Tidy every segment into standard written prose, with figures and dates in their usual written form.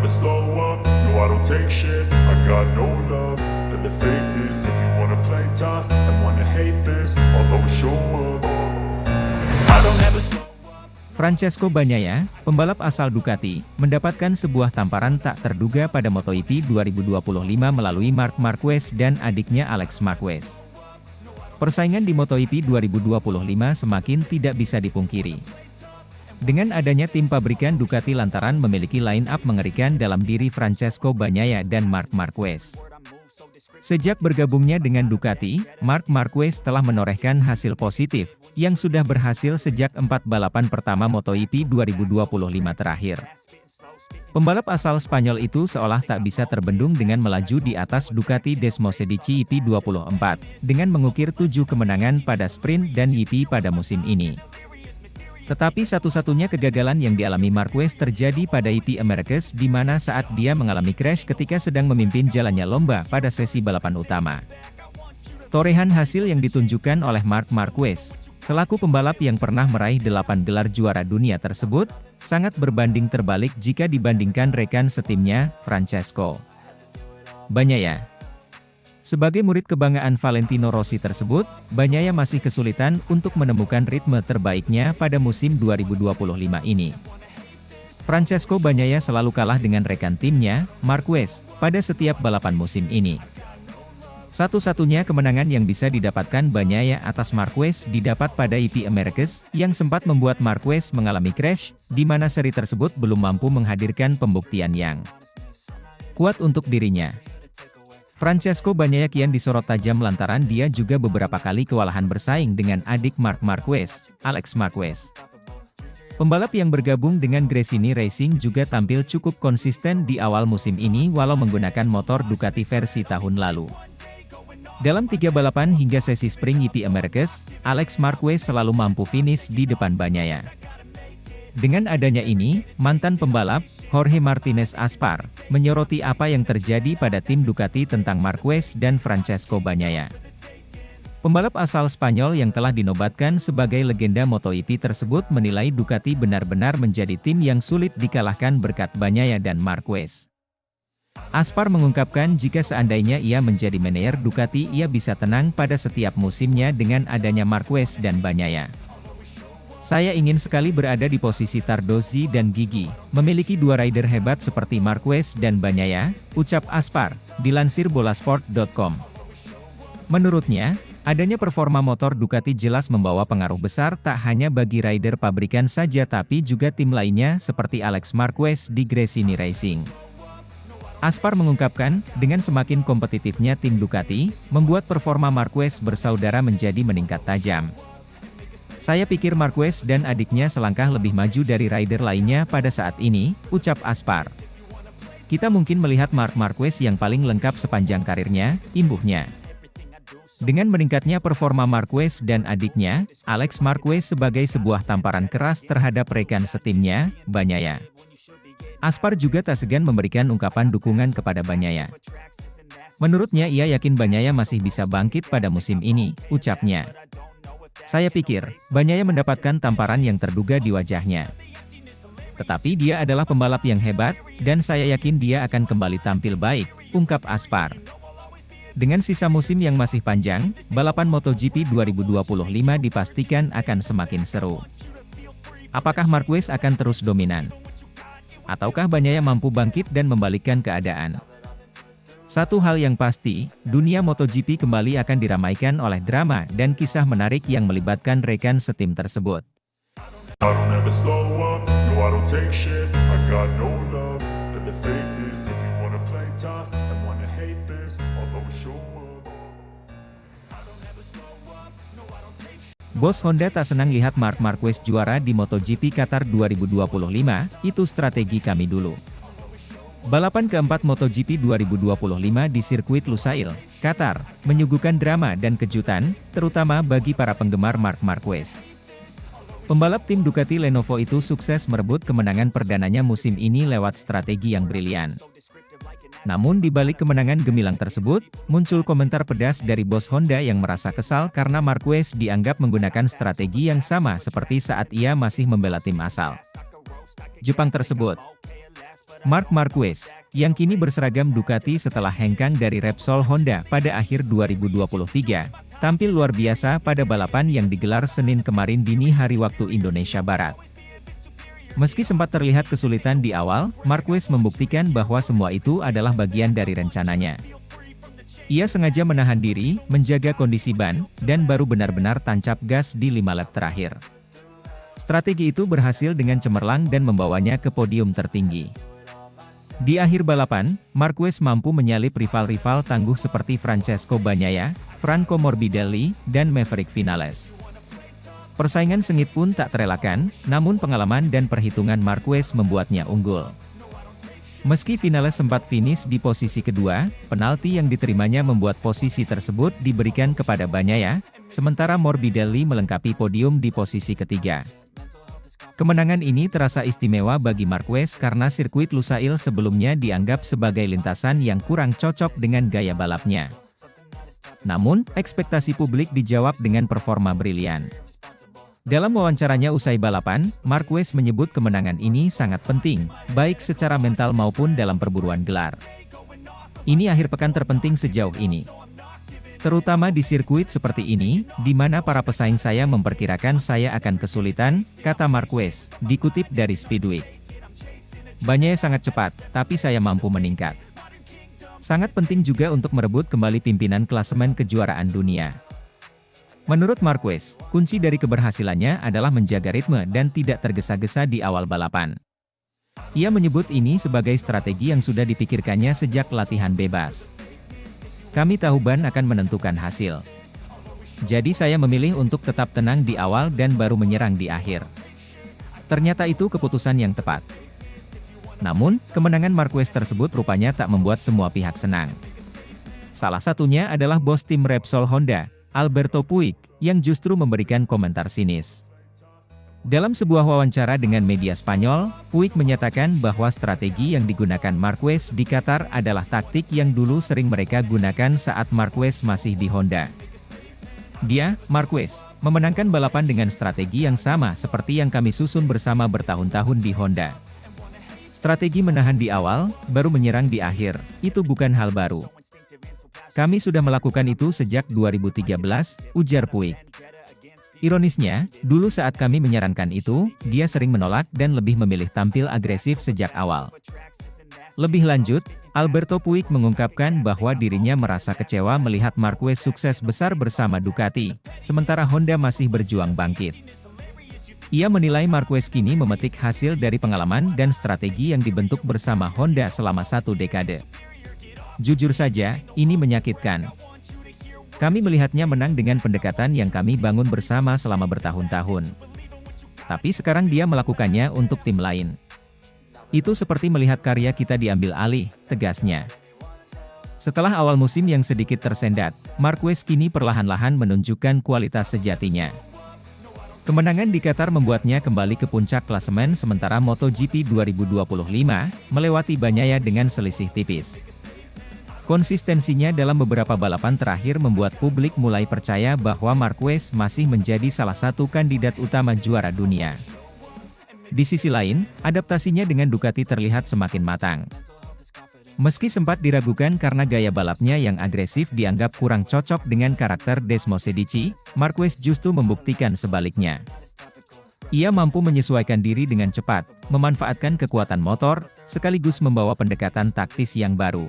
slow up, no I don't take shit. I got no love for the fakeness. If you wanna play tough and wanna hate this, I'll always show up. I don't ever slow. Francesco Bagnaia, pembalap asal Ducati, mendapatkan sebuah tamparan tak terduga pada MotoGP 2025 melalui Marc Marquez dan adiknya Alex Marquez. Persaingan di MotoGP 2025 semakin tidak bisa dipungkiri. Dengan adanya tim pabrikan Ducati lantaran memiliki line-up mengerikan dalam diri Francesco Bagnaia dan Marc Marquez. Sejak bergabungnya dengan Ducati, Marc Marquez telah menorehkan hasil positif, yang sudah berhasil sejak 4 balapan pertama MotoGP 2025 terakhir. Pembalap asal Spanyol itu seolah tak bisa terbendung dengan melaju di atas Ducati Desmosedici EP24, dengan mengukir 7 kemenangan pada sprint dan GP pada musim ini. Tetapi satu-satunya kegagalan yang dialami Marquez terjadi pada EP Americas di mana saat dia mengalami crash ketika sedang memimpin jalannya lomba pada sesi balapan utama. Torehan hasil yang ditunjukkan oleh Marc Marquez, selaku pembalap yang pernah meraih 8 gelar juara dunia tersebut, sangat berbanding terbalik jika dibandingkan rekan setimnya, Francesco Bagnaia. Sebagai murid kebanggaan Valentino Rossi tersebut, Bagnaia masih kesulitan untuk menemukan ritme terbaiknya pada musim 2025 ini. Francesco Bagnaia selalu kalah dengan rekan timnya, Marquez, pada setiap balapan musim ini. Satu-satunya kemenangan yang bisa didapatkan Bagnaia atas Marquez didapat pada EP Americas, yang sempat membuat Marquez mengalami crash, di mana seri tersebut belum mampu menghadirkan pembuktian yang kuat untuk dirinya. Francesco Bagnaia kian disorot tajam lantaran dia juga beberapa kali kewalahan bersaing dengan adik Marc Marquez, Alex Marquez. Pembalap yang bergabung dengan Gresini Racing juga tampil cukup konsisten di awal musim ini walau menggunakan motor Ducati versi tahun lalu. Dalam 3 balapan hingga sesi Spring GP Americas, Alex Marquez selalu mampu finish di depan Bagnaia. Dengan adanya ini, mantan pembalap, Jorge Martinez Aspar, menyoroti apa yang terjadi pada tim Ducati tentang Marquez dan Francesco Bagnaia. Pembalap asal Spanyol yang telah dinobatkan sebagai legenda MotoGP tersebut menilai Ducati benar-benar menjadi tim yang sulit dikalahkan berkat Bagnaia dan Marquez. Aspar mengungkapkan jika seandainya ia menjadi manajer Ducati ia bisa tenang pada setiap musimnya dengan adanya Marquez dan Bagnaia. Saya ingin sekali berada di posisi Tardozzi dan Gigi, memiliki 2 rider hebat seperti Marquez dan Bagnaia, ucap Aspar, dilansir bolasport.com. Menurutnya, adanya performa motor Ducati jelas membawa pengaruh besar tak hanya bagi rider pabrikan saja tapi juga tim lainnya seperti Alex Marquez di Gresini Racing. Aspar mengungkapkan, dengan semakin kompetitifnya tim Ducati, membuat performa Marquez bersaudara menjadi meningkat tajam. Saya pikir Marquez dan adiknya selangkah lebih maju dari rider lainnya pada saat ini, ucap Aspar. Kita mungkin melihat Marc Marquez yang paling lengkap sepanjang karirnya, imbuhnya. Dengan meningkatnya performa Marquez dan adiknya, Alex Marquez sebagai sebuah tamparan keras terhadap rekan setimnya, Bagnaia. Aspar juga tak segan memberikan ungkapan dukungan kepada Bagnaia. Menurutnya ia yakin Bagnaia masih bisa bangkit pada musim ini, ucapnya. Saya pikir, Bagnaia mendapatkan tamparan yang terduga di wajahnya. Tetapi dia adalah pembalap yang hebat, dan saya yakin dia akan kembali tampil baik, ungkap Aspar. Dengan sisa musim yang masih panjang, balapan MotoGP 2025 dipastikan akan semakin seru. Apakah Marquez akan terus dominan? Ataukah Bagnaia mampu bangkit dan membalikkan keadaan? Satu hal yang pasti, dunia MotoGP kembali akan diramaikan oleh drama dan kisah menarik yang melibatkan rekan setim tersebut. I don't ever slow up, no I don't take shit. I got no love for the fakeness. If you wanna play tough and wanna hate this, I'll always show up. Bos Honda tak senang lihat Marc Marquez juara di MotoGP Qatar 2025, itu strategi kami dulu. Balapan keempat MotoGP 2025 di sirkuit Lusail, Qatar, menyuguhkan drama dan kejutan, terutama bagi para penggemar Marc Marquez. Pembalap tim Ducati Lenovo itu sukses merebut kemenangan perdananya musim ini lewat strategi yang brilian. Namun di balik kemenangan gemilang tersebut, muncul komentar pedas dari bos Honda yang merasa kesal karena Marquez dianggap menggunakan strategi yang sama seperti saat ia masih membela tim asal Jepang tersebut. Marc Marquez, yang kini berseragam Ducati setelah hengkang dari Repsol Honda pada akhir 2023, tampil luar biasa pada balapan yang digelar Senin kemarin dini hari waktu Indonesia Barat. Meski sempat terlihat kesulitan di awal, Marquez membuktikan bahwa semua itu adalah bagian dari rencananya. Ia sengaja menahan diri, menjaga kondisi ban, dan baru benar-benar tancap gas di 5 lap terakhir. Strategi itu berhasil dengan cemerlang dan membawanya ke podium tertinggi. Di akhir balapan, Marquez mampu menyalip rival-rival tangguh seperti Francesco Bagnaia, Franco Morbidelli, dan Maverick Viñales. Persaingan sengit pun tak terelakkan, namun pengalaman dan perhitungan Marquez membuatnya unggul. Meski Viñales sempat finish di posisi kedua, penalti yang diterimanya membuat posisi tersebut diberikan kepada Bagnaia, sementara Morbidelli melengkapi podium di posisi ketiga. Kemenangan ini terasa istimewa bagi Marquez karena sirkuit Lusail sebelumnya dianggap sebagai lintasan yang kurang cocok dengan gaya balapnya. Namun, ekspektasi publik dijawab dengan performa brilian. Dalam wawancaranya usai balapan, Marquez menyebut kemenangan ini sangat penting, baik secara mental maupun dalam perburuan gelar. Ini akhir pekan terpenting sejauh ini. Terutama di sirkuit seperti ini, di mana para pesaing saya memperkirakan saya akan kesulitan, kata Marquez, dikutip dari Speedweek. Bagnaia sangat cepat, tapi saya mampu meningkat. Sangat penting juga untuk merebut kembali pimpinan klasemen kejuaraan dunia. Menurut Marquez, kunci dari keberhasilannya adalah menjaga ritme dan tidak tergesa-gesa di awal balapan. Ia menyebut ini sebagai strategi yang sudah dipikirkannya sejak latihan bebas. Kami tahu ban akan menentukan hasil. Jadi saya memilih untuk tetap tenang di awal dan baru menyerang di akhir. Ternyata itu keputusan yang tepat. Namun, kemenangan Marquez tersebut rupanya tak membuat semua pihak senang. Salah satunya adalah bos tim Repsol Honda, Alberto Puig, yang justru memberikan komentar sinis. Dalam sebuah wawancara dengan media Spanyol, Puig menyatakan bahwa strategi yang digunakan Marquez di Qatar adalah taktik yang dulu sering mereka gunakan saat Marquez masih di Honda. Dia, Marquez, memenangkan balapan dengan strategi yang sama seperti yang kami susun bersama bertahun-tahun di Honda. Strategi menahan di awal, baru menyerang di akhir, itu bukan hal baru. Kami sudah melakukan itu sejak 2013, ujar Puig. Ironisnya, dulu saat kami menyarankan itu, dia sering menolak dan lebih memilih tampil agresif sejak awal. Lebih lanjut, Alberto Puig mengungkapkan bahwa dirinya merasa kecewa melihat Marquez sukses besar bersama Ducati, sementara Honda masih berjuang bangkit. Ia menilai Marquez kini memetik hasil dari pengalaman dan strategi yang dibentuk bersama Honda selama 1 dekade. Jujur saja, ini menyakitkan. Kami melihatnya menang dengan pendekatan yang kami bangun bersama selama bertahun-tahun. Tapi sekarang dia melakukannya untuk tim lain. Itu seperti melihat karya kita diambil alih, tegasnya. Setelah awal musim yang sedikit tersendat, Marquez kini perlahan-lahan menunjukkan kualitas sejatinya. Kemenangan di Qatar membuatnya kembali ke puncak klasemen sementara MotoGP 2025 melewati Bagnaia dengan selisih tipis. Konsistensinya dalam beberapa balapan terakhir membuat publik mulai percaya bahwa Marquez masih menjadi salah satu kandidat utama juara dunia. Di sisi lain, adaptasinya dengan Ducati terlihat semakin matang. Meski sempat diragukan karena gaya balapnya yang agresif dianggap kurang cocok dengan karakter Desmosedici, Marquez justru membuktikan sebaliknya. Ia mampu menyesuaikan diri dengan cepat, memanfaatkan kekuatan motor, sekaligus membawa pendekatan taktis yang baru.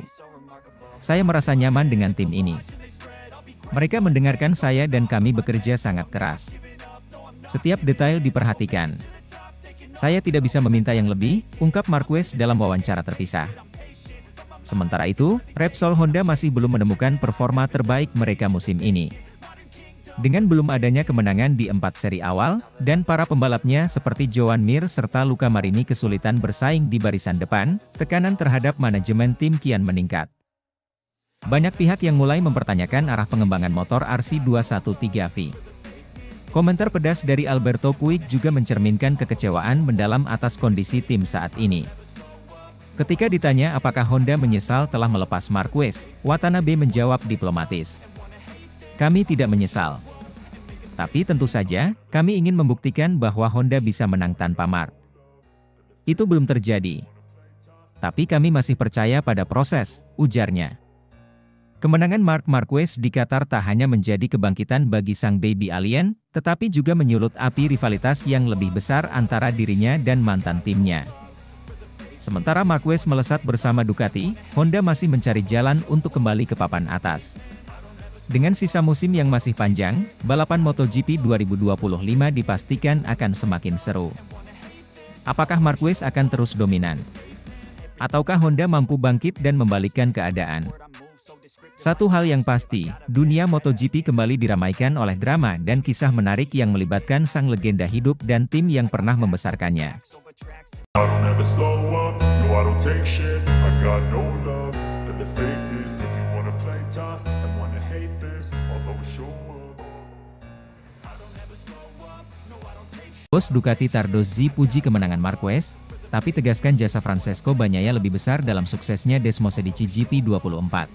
Saya merasa nyaman dengan tim ini. Mereka mendengarkan saya dan kami bekerja sangat keras. Setiap detail diperhatikan. Saya tidak bisa meminta yang lebih, ungkap Marquez dalam wawancara terpisah. Sementara itu, Repsol Honda masih belum menemukan performa terbaik mereka musim ini. Dengan belum adanya kemenangan di 4 seri awal, dan para pembalapnya seperti Joan Mir serta Luca Marini kesulitan bersaing di barisan depan, tekanan terhadap manajemen tim kian meningkat. Banyak pihak yang mulai mempertanyakan arah pengembangan motor RC213V. Komentar pedas dari Alberto Puig juga mencerminkan kekecewaan mendalam atas kondisi tim saat ini. Ketika ditanya apakah Honda menyesal telah melepas Marquez, Watanabe menjawab diplomatis. Kami tidak menyesal. Tapi tentu saja, kami ingin membuktikan bahwa Honda bisa menang tanpa Mark. Itu belum terjadi. Tapi kami masih percaya pada proses, ujarnya. Kemenangan Marc Marquez di Qatar tak hanya menjadi kebangkitan bagi sang baby alien, tetapi juga menyulut api rivalitas yang lebih besar antara dirinya dan mantan timnya. Sementara Marquez melesat bersama Ducati, Honda masih mencari jalan untuk kembali ke papan atas. Dengan sisa musim yang masih panjang, balapan MotoGP 2025 dipastikan akan semakin seru. Apakah Marquez akan terus dominan? Ataukah Honda mampu bangkit dan membalikkan keadaan? Satu hal yang pasti, dunia MotoGP kembali diramaikan oleh drama dan kisah menarik yang melibatkan sang legenda hidup dan tim yang pernah membesarkannya. I don't ever slow up, no I don't take shit. I got no love for the fakeness. If you wanna play tough and wanna hate this, I'll always show up. Bos Ducati Tardozzi puji kemenangan Marquez, tapi tegaskan jasa Francesco Bagnaia lebih besar dalam suksesnya Desmosedici GP24.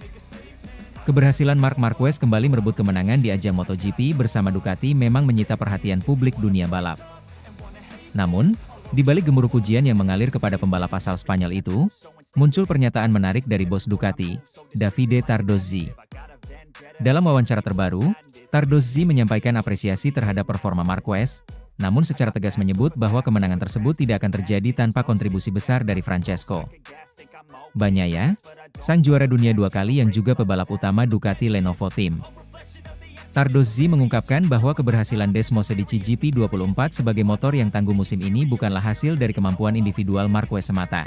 Keberhasilan Marc Marquez kembali merebut kemenangan di ajang MotoGP bersama Ducati memang menyita perhatian publik dunia balap. Namun, di balik gemuruh pujian yang mengalir kepada pembalap asal Spanyol itu, muncul pernyataan menarik dari bos Ducati, Davide Tardozzi. Dalam wawancara terbaru, Tardozzi menyampaikan apresiasi terhadap performa Marquez, namun secara tegas menyebut bahwa kemenangan tersebut tidak akan terjadi tanpa kontribusi besar dari Francesco Bagnaia, sang juara dunia 2 kali yang juga pebalap utama Ducati Lenovo Team. Tardozzi mengungkapkan bahwa keberhasilan Desmosedici GP24 sebagai motor yang tangguh musim ini bukanlah hasil dari kemampuan individual Marquez semata.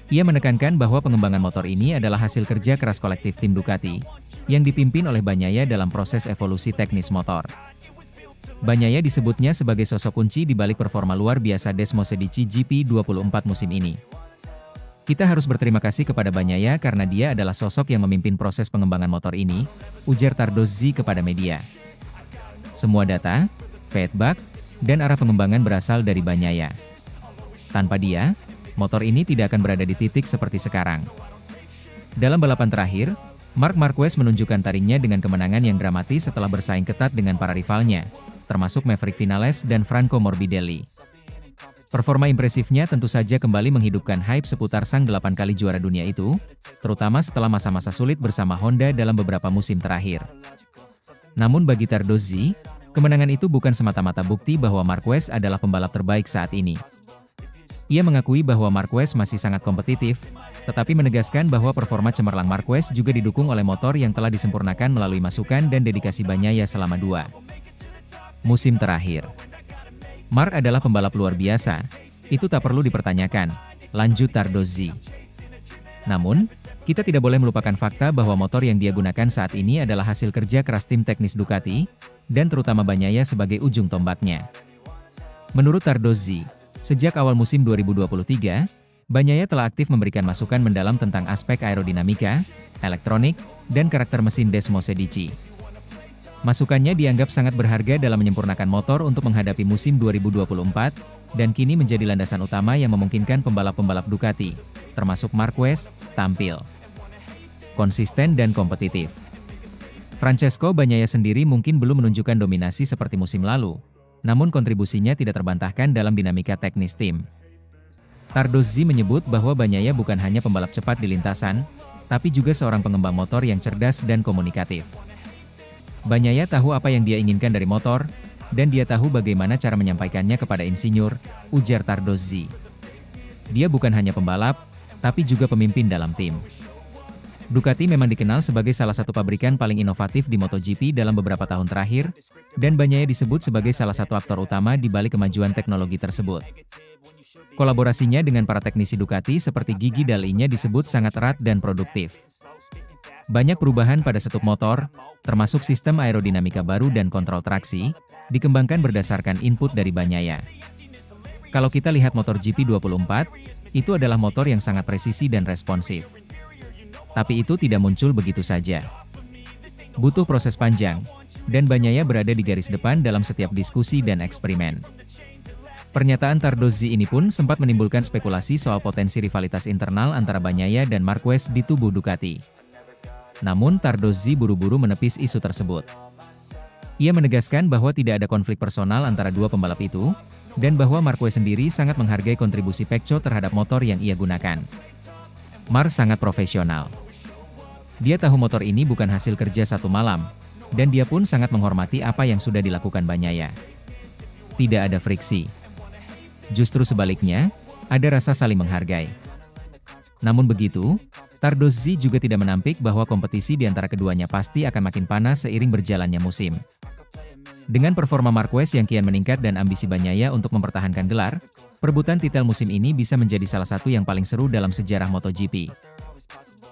Ia menekankan bahwa pengembangan motor ini adalah hasil kerja keras kolektif tim Ducati, yang dipimpin oleh Bagnaia dalam proses evolusi teknis motor. Bagnaia disebutnya sebagai sosok kunci di balik performa luar biasa Desmosedici GP24 musim ini. Kita harus berterima kasih kepada Bagnaia karena dia adalah sosok yang memimpin proses pengembangan motor ini, ujar Tardozzi kepada media. Semua data, feedback, dan arah pengembangan berasal dari Bagnaia. Tanpa dia, motor ini tidak akan berada di titik seperti sekarang. Dalam balapan terakhir, Marc Marquez menunjukkan taringnya dengan kemenangan yang dramatis setelah bersaing ketat dengan para rivalnya, termasuk Maverick Vinales dan Franco Morbidelli. Performa impresifnya tentu saja kembali menghidupkan hype seputar sang 8 kali juara dunia itu, terutama setelah masa-masa sulit bersama Honda dalam beberapa musim terakhir. Namun bagi Tardozzi, kemenangan itu bukan semata-mata bukti bahwa Marquez adalah pembalap terbaik saat ini. Ia mengakui bahwa Marquez masih sangat kompetitif, tetapi menegaskan bahwa performa cemerlang Marquez juga didukung oleh motor yang telah disempurnakan melalui masukan dan dedikasi Bagnaia selama 2 musim terakhir. Marc adalah pembalap luar biasa, itu tak perlu dipertanyakan, lanjut Tardozzi. Namun, kita tidak boleh melupakan fakta bahwa motor yang dia gunakan saat ini adalah hasil kerja keras tim teknis Ducati, dan terutama Bagnaia sebagai ujung tombaknya. Menurut Tardozzi, sejak awal musim 2023, Bagnaia telah aktif memberikan masukan mendalam tentang aspek aerodinamika, elektronik, dan karakter mesin Desmosedici. Masukannya dianggap sangat berharga dalam menyempurnakan motor untuk menghadapi musim 2024, dan kini menjadi landasan utama yang memungkinkan pembalap-pembalap Ducati, termasuk Marquez, tampil konsisten dan kompetitif. Francesco Bagnaia sendiri mungkin belum menunjukkan dominasi seperti musim lalu, namun kontribusinya tidak terbantahkan dalam dinamika teknis tim. Tardozzi menyebut bahwa Bagnaia bukan hanya pembalap cepat di lintasan, tapi juga seorang pengembang motor yang cerdas dan komunikatif. Bagnaia tahu apa yang dia inginkan dari motor, dan dia tahu bagaimana cara menyampaikannya kepada insinyur, ujar Tardozzi. Dia bukan hanya pembalap, tapi juga pemimpin dalam tim. Ducati memang dikenal sebagai salah satu pabrikan paling inovatif di MotoGP dalam beberapa tahun terakhir, dan Bagnaia disebut sebagai salah satu aktor utama di balik kemajuan teknologi tersebut. Kolaborasinya dengan para teknisi Ducati seperti Gigi Dall'Igna disebut sangat erat dan produktif. Banyak perubahan pada setup motor, termasuk sistem aerodinamika baru dan kontrol traksi, dikembangkan berdasarkan input dari Bagnaia. Kalau kita lihat motor GP24, itu adalah motor yang sangat presisi dan responsif. Tapi itu tidak muncul begitu saja. Butuh proses panjang, dan Bagnaia berada di garis depan dalam setiap diskusi dan eksperimen. Pernyataan Tardozzi ini pun sempat menimbulkan spekulasi soal potensi rivalitas internal antara Bagnaia dan Marquez di tubuh Ducati. Namun Tardozzi buru-buru menepis isu tersebut. Ia menegaskan bahwa tidak ada konflik personal antara dua pembalap itu, dan bahwa Marquez sendiri sangat menghargai kontribusi Pecco terhadap motor yang ia gunakan. Mar sangat profesional. Dia tahu motor ini bukan hasil kerja satu malam, dan dia pun sangat menghormati apa yang sudah dilakukan Bagnaia. Tidak ada friksi. Justru sebaliknya, ada rasa saling menghargai. Namun begitu, Tardozzi juga tidak menampik bahwa kompetisi di antara keduanya pasti akan makin panas seiring berjalannya musim. Dengan performa Marquez yang kian meningkat dan ambisi Bagnaia untuk mempertahankan gelar, perebutan titel musim ini bisa menjadi salah satu yang paling seru dalam sejarah MotoGP.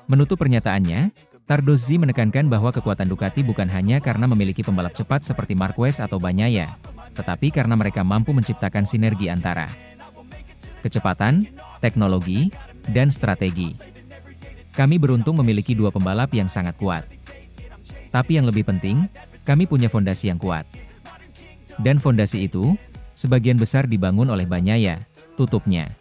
Menutup pernyataannya, Tardozzi menekankan bahwa kekuatan Ducati bukan hanya karena memiliki pembalap cepat seperti Marquez atau Bagnaia, tetapi karena mereka mampu menciptakan sinergi antara kecepatan, teknologi, dan strategi. Kami beruntung memiliki dua pembalap yang sangat kuat. Tapi yang lebih penting, kami punya fondasi yang kuat. Dan fondasi itu, sebagian besar dibangun oleh Bagnaia, tutupnya.